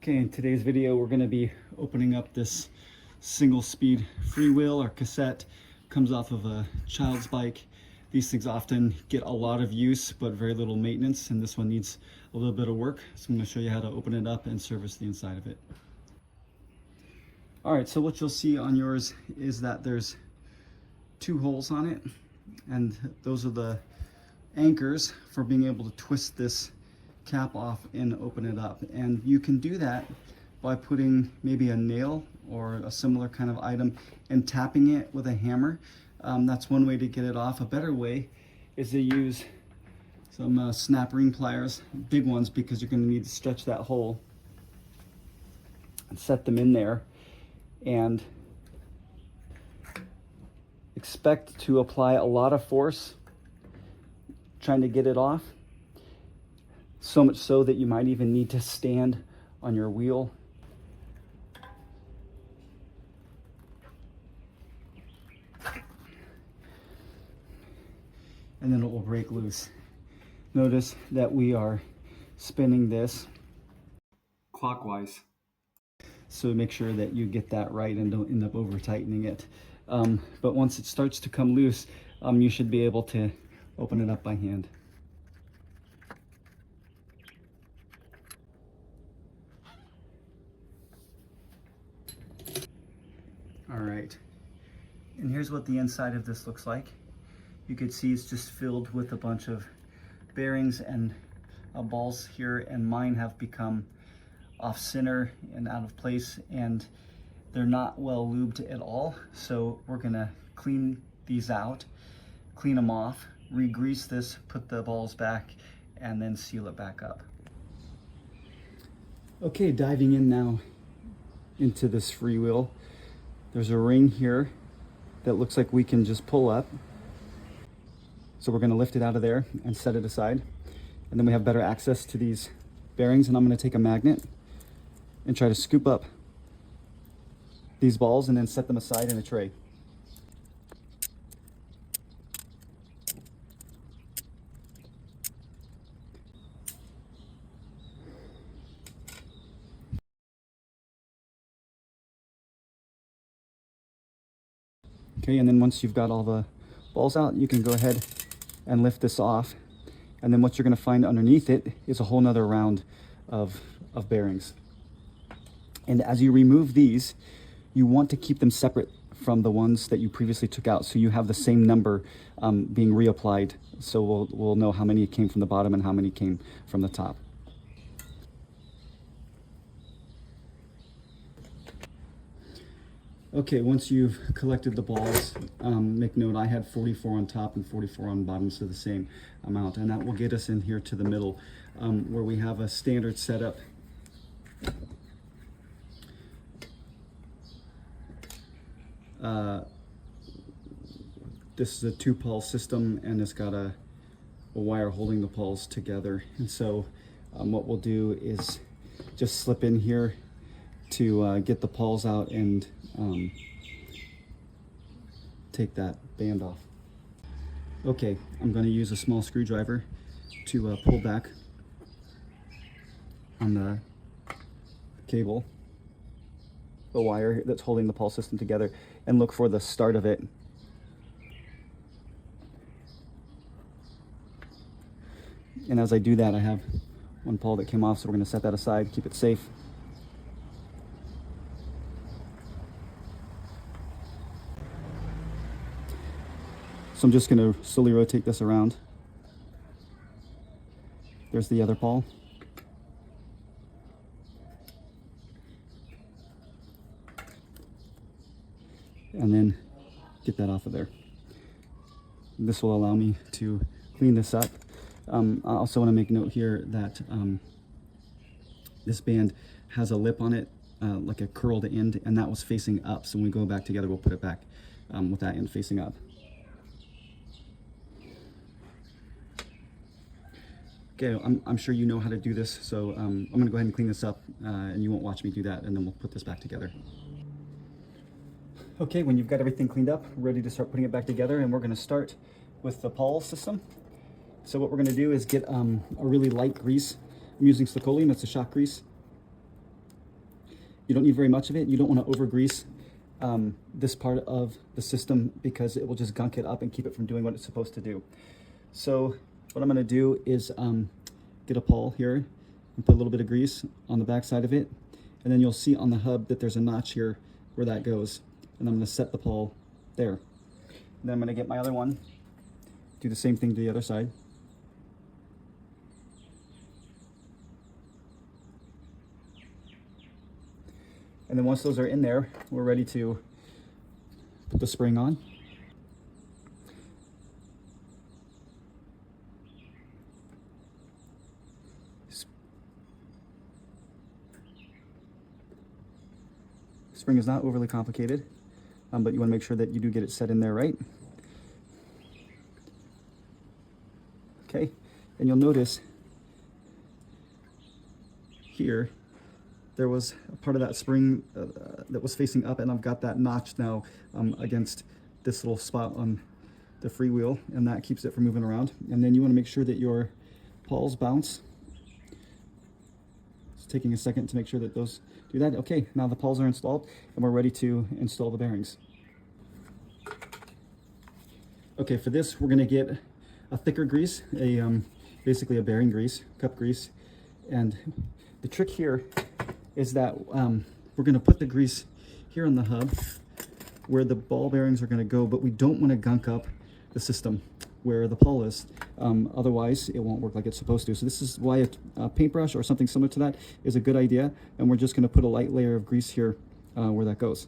Okay, in today's video we're going to be opening up this single speed freewheel or cassette. Comes off of a child's bike. These things often get a lot of use but very little maintenance, and this one needs a little bit of work. So I'm going to show you how to open it up and service the inside of it. Alright, so what you'll see on yours is that there's two holes on it, and those are the anchors for being able to twist this cap off and open it up. And you can do that by putting maybe a nail or a similar kind of item and tapping it with a hammer. That's one way to get it off. A better way is to use some snap ring pliers, big ones, because you're going to need to stretch that hole and set them in there, and expect to apply a lot of force trying to get it off. So much so that you might even need to stand on your wheel. And then it will break loose. Notice that we are spinning this clockwise. So make sure that you get that right and don't end up over tightening it. But once it starts to come loose, you should be able to open it up by hand. All right, and here's what the inside of this looks like. You can see it's just filled with a bunch of bearings and balls here, and mine have become off center and out of place, and they're not well lubed at all. So we're gonna clean these out, clean them off, re-grease this, put the balls back, and then seal it back up. Okay, diving in now into this freewheel. There's a ring here that looks like we can just pull up. So we're gonna lift it out of there and set it aside. And then we have better access to these bearings, and I'm gonna take a magnet and try to scoop up these balls and then set them aside in a tray. Okay, and then once you've got all the balls out, you can go ahead and lift this off. And then what you're gonna find underneath it is a whole nother round of bearings. And as you remove these, you want to keep them separate from the ones that you previously took out, so you have the same number being reapplied. So we'll know how many came from the bottom and how many came from the top. Okay, once you've collected the balls, make note I had 44 on top and 44 on bottom, so the same amount. And that will get us in here to the middle, where we have a standard setup. This is a 2-pawl system, and it's got a wire holding the pawls together. And so what we'll do is just slip in here to get the pawls out and take that band off. Okay, I'm going to use a small screwdriver to pull back on the cable, the wire that's holding the pawl system together, and look for the start of it. And as I do that, I have one pawl that came off, so we're going to set that aside, keep it safe. So I'm just going to slowly rotate this around. There's the other pawl. And then get that off of there. This will allow me to clean this up. I also want to make note here that this band has a lip on it, like a curled end, and that was facing up. So when we go back together, we'll put it back with that end facing up. Okay, I'm sure you know how to do this, so I'm going to go ahead and clean this up, and you won't watch me do that, and then we'll put this back together. Okay, when you've got everything cleaned up, ready to start putting it back together, and we're going to start with the pawl system. So what we're going to do is get a really light grease. I'm using Slicoleum, it's a shock grease. You don't need very much of it. You don't want to over grease this part of the system because it will just gunk it up and keep it from doing what it's supposed to do. So what I'm going to do is get a pawl here and put a little bit of grease on the back side of it, and then you'll see on the hub that there's a notch here where that goes, and I'm going to set the pawl there. And then I'm going to get my other one, do the same thing to the other side. And then once those are in there, we're ready to put the spring on. Spring is not overly complicated, but you want to make sure that you do get it set in there right. Okay, and you'll notice here there was a part of that spring that was facing up, and I've got that notch now against this little spot on the Freewheel, and that keeps it from moving around. And then you want to make sure that your pawls bounce. It's taking a second to make sure that those do that. Okay, now the pawls are installed and we're ready to install the bearings. Okay, for this we're going to get a thicker grease, basically a bearing grease, cup grease. And the trick here is that we're going to put the grease here on the hub where the ball bearings are going to go, but we don't want to gunk up the system where the pawl is. Otherwise it won't work like it's supposed to. So this is why a paintbrush or something similar to that is a good idea, and we're just going to put a light layer of grease here where that goes.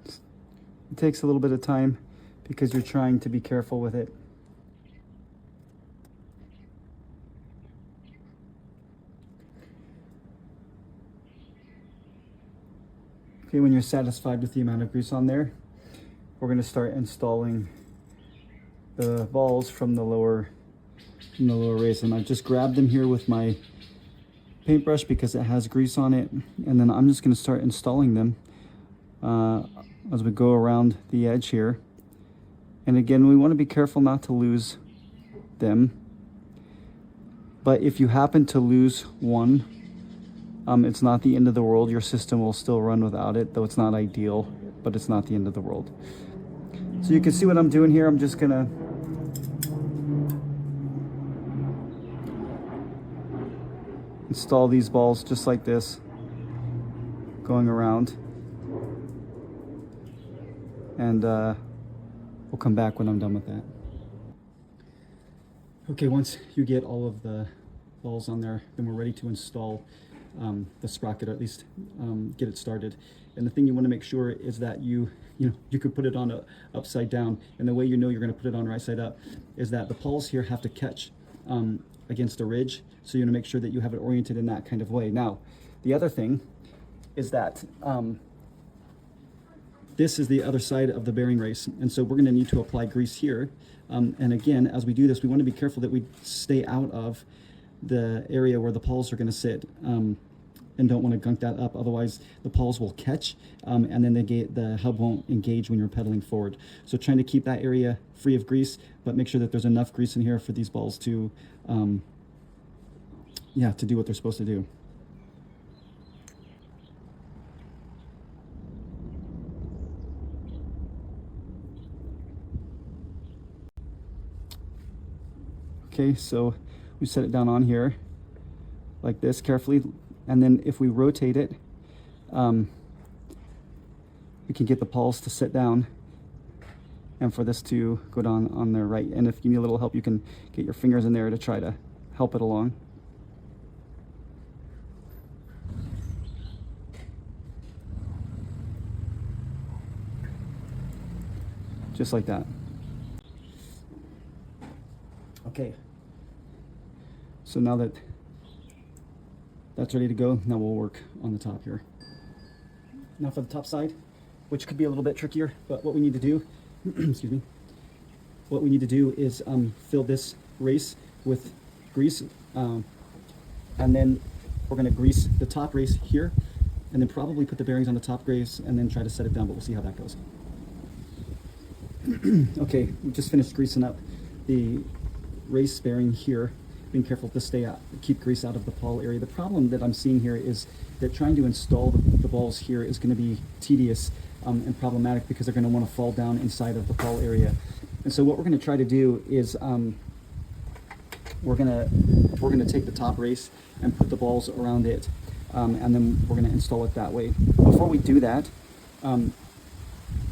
It takes a little bit of time because you're trying to be careful with it. Okay, when you're satisfied with the amount of grease on there, we're going to start installing the balls from the lower race. And I've just grabbed them here with my paintbrush because it has grease on it, and then I'm just going to start installing them as we go around the edge here. And again, we want to be careful not to lose them, but if you happen to lose one, it's not the end of the world. Your system will still run without it, though it's not ideal, but it's not the end of the world. So you can see what I'm doing here. I'm just gonna install these balls just like this, going around, and we'll come back when I'm done with that. Okay, once you get all of the balls on there, then we're ready to install the sprocket, or at least get it started. And the thing you want to make sure is that you could put it on upside down, and the way you know you're going to put it on right side up is that the pawls here have to catch against a ridge, so you want to make sure that you have it oriented in that kind of way. Now, the other thing is that this is the other side of the bearing race, and so we're going to need to apply grease here. And again, as we do this, we want to be careful that we stay out of the area where the pawls are going to sit, and don't want to gunk that up. Otherwise, the pawls will catch, and then the hub won't engage when you're pedaling forward. So trying to keep that area free of grease, but make sure that there's enough grease in here for these balls to, to do what they're supposed to do. Okay, so we set it down on here like this carefully, and then if we rotate it, we can get the pawls to sit down and for this to go down on the right. And if you need a little help, you can get your fingers in there to try to help it along. Just like that. Okay. So now that that's ready to go, now we'll work on the top here. Now for the top side, which could be a little bit trickier, but what we need to do, excuse me, what we need to do is fill this race with grease, and then we're going to grease the top race here, and then probably put the bearings on the top race and then try to set it down, but we'll see how that goes. Okay, we just finished greasing up the race bearing here, being careful to keep grease out of the pawl area. The problem that I'm seeing here is that trying to install the balls here is going to be tedious and problematic because they're going to want to fall down inside of the pawl area. And so what we're going to try to do is we're going to take the top race and put the balls around it, and then we're going to install it that way. Before we do that,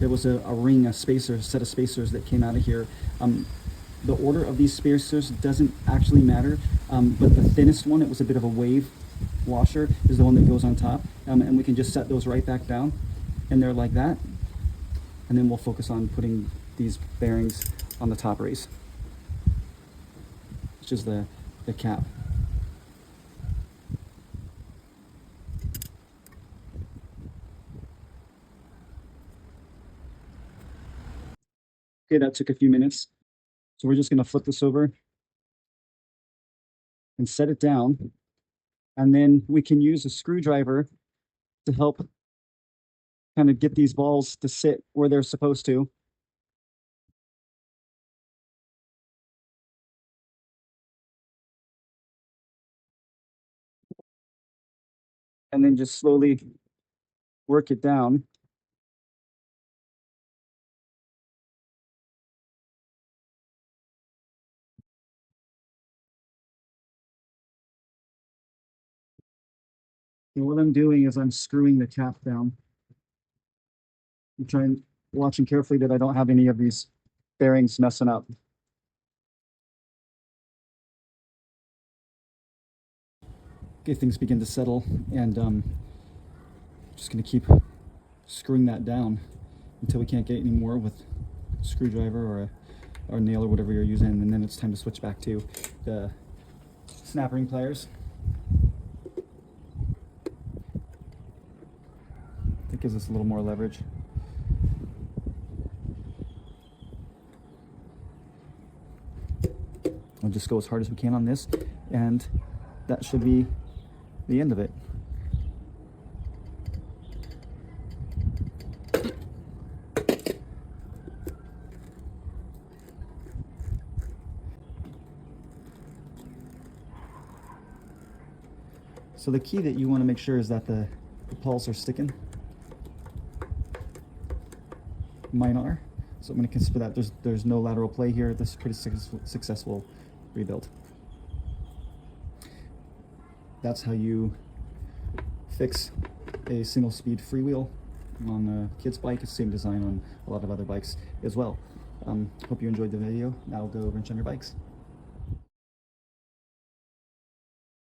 there was a set of spacers that came out of here. The order of these spacers doesn't actually matter, but the thinnest one, it was a bit of a wave washer, is the one that goes on top, and we can just set those right back down in there like that, and then we'll focus on putting these bearings on the top race, which is the cap. Okay, that took a few minutes. So we're just going to flip this over and set it down. And then we can use a screwdriver to help kind of get these balls to sit where they're supposed to. And then just slowly work it down. And what I'm doing is I'm screwing the cap down. I'm watching carefully that I don't have any of these bearings messing up. Okay, things begin to settle, and just going to keep screwing that down until we can't get any more with a screwdriver or a nail or whatever you're using, and then it's time to switch back to the snap ring pliers. That gives us a little more leverage. We'll just go as hard as we can on this, and that should be the end of it. So the key that you want to make sure is that the pawls are sticking. Mine are. So I'm going to consider that there's no lateral play here. This is pretty successful rebuild. That's how you fix a single speed freewheel on a kid's bike. It's the same design on a lot of other bikes as well. Hope you enjoyed the video. Now go over and shun your bikes.